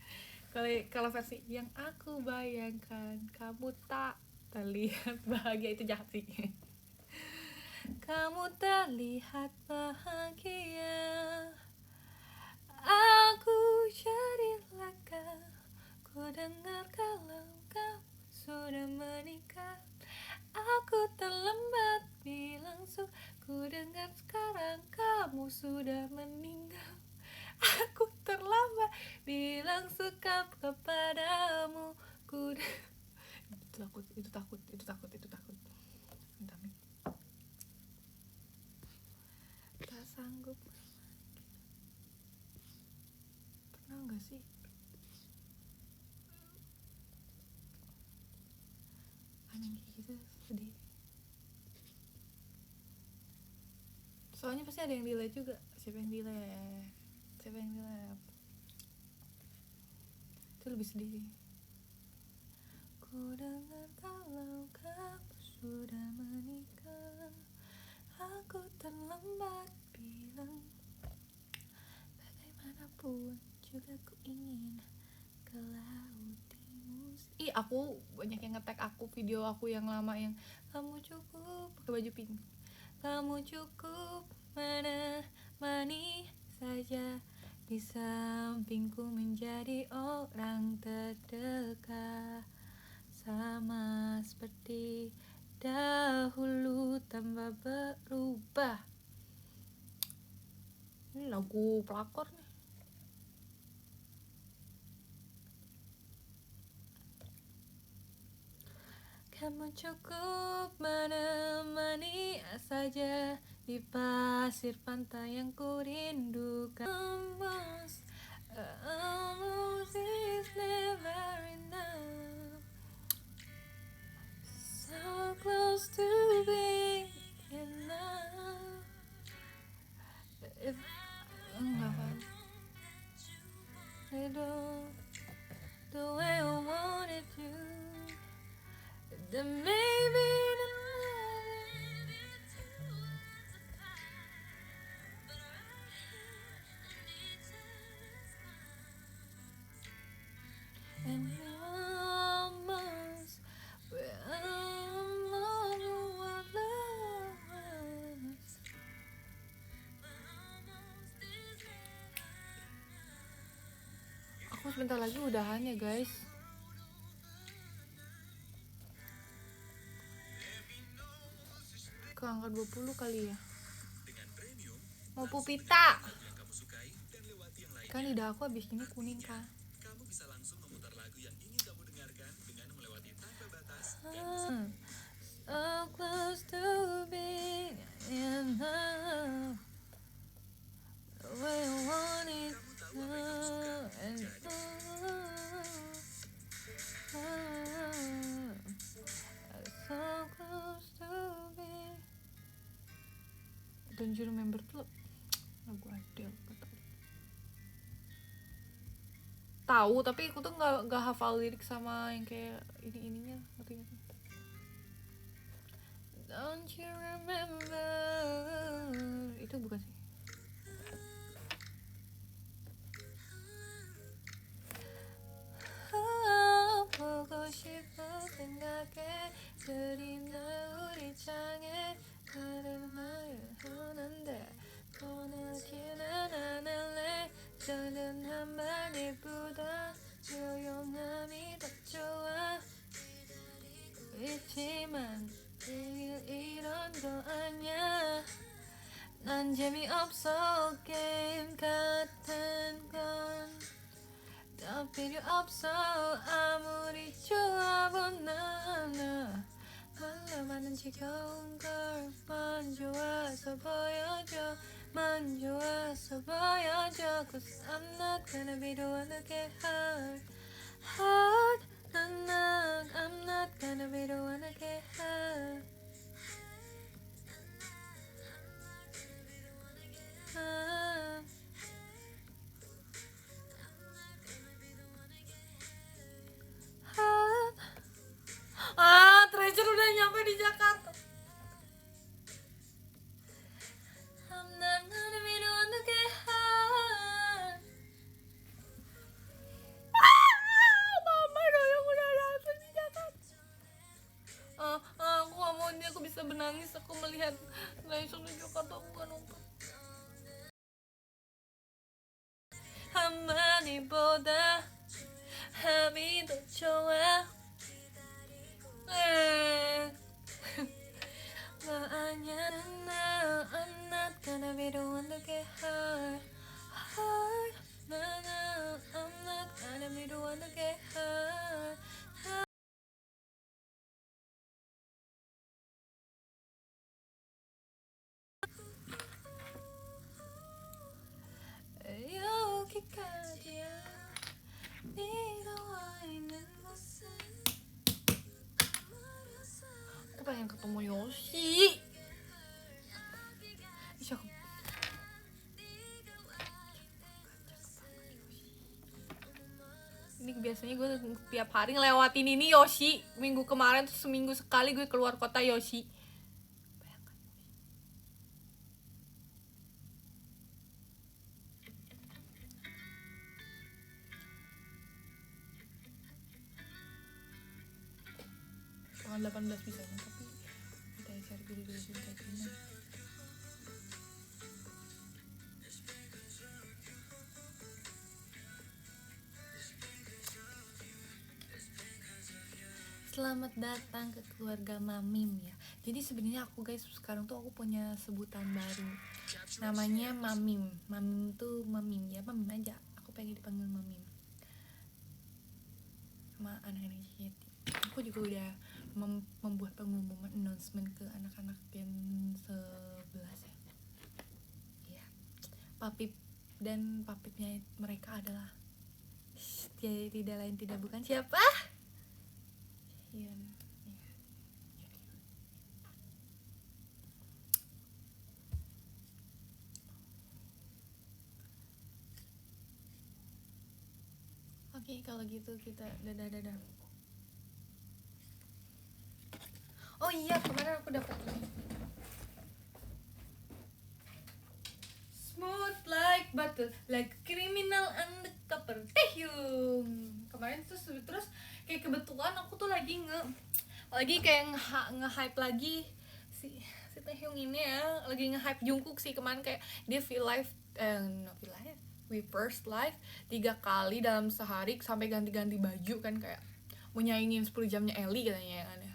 Kalau versi yang aku bayangkan, kamu tak terlihat bahagia, itu jahat sih. Kamu terlihat bahagia, aku jadi lega. Ku dengar kalau kamu sudah menikah. Aku terlambat bilang ku dengar sekarang kamu sudah meninggal. Aku terlambat bilang suka kepadamu. Itu takut. Bentar nih. Tak sanggup. Pernah gak sih? Aneh gitu, sedih. Soalnya pasti ada yang delay juga. Siapa yang delay? Itu lebih sedih sih. Ku dengar kalau kamu sudah menikah. Aku terlambat bilang, bagaimanapun juga ku ingin ke laut timus. Ih, aku banyak yang nge-tag aku video aku yang lama yang kamu cukup pakai baju pink. Kamu cukup menemani saja di sampingku, menjadi orang terdekat, sama seperti dahulu tanpa berubah. Ini lagu pelakor nih. Kamu cukup menemani saja di pasir pantai yang ku rindukan. Almost is never enough. So close to being enough. Enggak kan? I don't the way I wanted you. Then maybe and we're almost what love was. Aku sebentar lagi udahan ya guys. Ke angka 20 kali ya. Dengan Premium, Mau pupita. lagu yang kamu sukai dan lewati yang lainnya. Kan lidah aku abis ini kuning kan. Kamu bisa langsung memutar lagu yang ingin kamu dengarkan dengan melewati tanpa batas dan So close to being in love, the way I want it now, and so close to be. Don't you remember tuh lagu Adele, tahu tapi aku tuh nggak hafal lirik sama yang kayak ininya, ngerti nggak? Don't you remember, itu bukan sih. 보고 싶어 생각해 그린 우리 창에 다른 말을 하는데 보내지는 않을래. 저는 한마디보다 조용함이 더 좋아. 있지만 이런 거 아냐. 난 재미없어 게임 같은 건 더 필요 없어 아무리 좋아본 나는 말로만 나는 지겨운 걸 먼저 와서 보여줘 먼저 와서 보여줘 Cause I'm not gonna be the one to get hurt Hurt I'm not gonna be the one to get hurt Treasure udah nyampe di Jakarta. I'm not gonna be the one to get hurt. Mama dong udah nyampe di Jakarta. Aku gak mau ini, aku bisa menangis. Aku melihat langsung di Jakarta, aku gak nonton. 한마디보다 함이 더 좋아 너 아니야 나 I'm not gonna be the one to get hurt No, I'm not gonna be the one to get hurt 여기까지야 네가 와 있는 곳은 aku pengen ketemu Yoshi. Cakep. Ini biasanya gue tiap hari ngelewatin ini Yoshi. Minggu kemarin tuh seminggu sekali gue keluar kota Yoshi. Tanggal 18 bisa tapi kita cari dulu kayak gini. Selamat datang ke keluarga Mamim ya. Jadi sebenarnya aku guys sekarang tuh aku punya sebutan baru. Namanya Mamim. Mamim tuh Mamim ya, Mamim aja. Aku pengen dipanggil Mamim. Sama anak-anak Yeti. Aku juga udah membuat pengumuman announcement ke anak-anak Gen 11 ya. Iya. Papip dan papipnya mereka adalah tidak lain tidak bukan siapa? Hyun. Ya. Oke, kalau gitu kita dadah. Oh iya, kemarin aku dapat smooth like butter, like criminal undercover. Taehyung. Kemarin terus kayak kebetulan aku tuh lagi kayak nge-hype lagi si Taehyung ini ya, lagi nge-hype Jungkook sih kemarin kayak dia we first live 3 kali dalam sehari sampai ganti-ganti baju kan kayak mau nyaingin 10 jamnya Ellie katanya ya kan ya.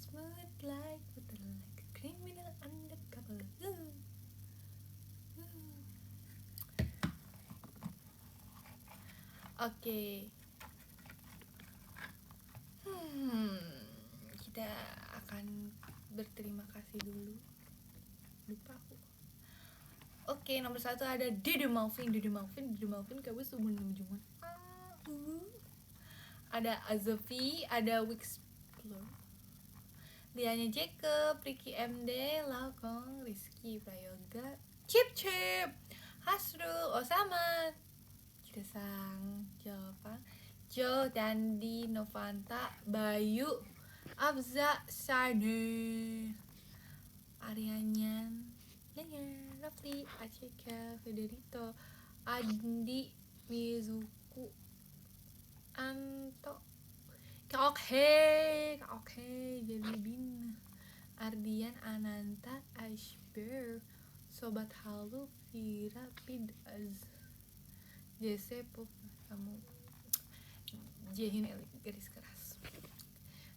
Smooth like butter, like criminal undercover. Oke. Kita akan berterima kasih dulu. Lupa aku. Oke, nomor 1 ada Dede Malvin kamu sumber juman. Ada Azofi, ada Wixplore, Dianya Jacob, Ricky MD, Laukong, Rizky Prayoga, Chip, Hasrul, Osama, Cidesang, Jopang, Jo, Dandi, Novanta, Bayu, Abza, Sardu, Arianyan, Rafli, Aceka, Federito, Andi, Mizuku, Anto, Oke, Jelibin, Ardian, Ananta, Ashbear, Sobat Halu, Vira, Pidaz, JC, Pop, kamu, Jehin Elik, garis keras,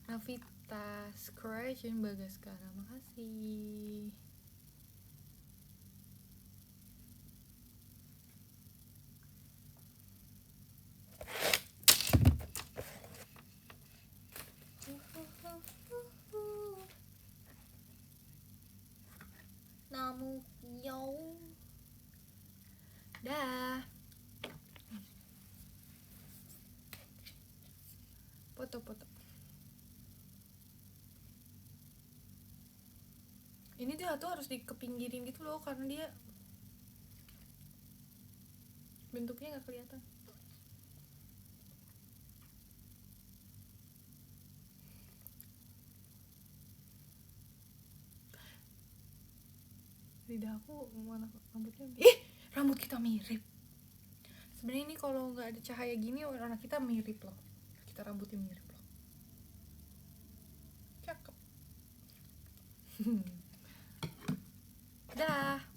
Navita, Scratch, dan Bagaskara, makasih. Foto-foto. Ini dia tuh harus dikepinggirin gitu loh, karena dia bentuknya nggak kelihatan. Lidah aku mana rambutnya? Rambut kita mirip. Sebenarnya ini kalau nggak ada cahaya gini orang kita mirip loh. Kita rambutnya mirip loh. Cakep. Dah.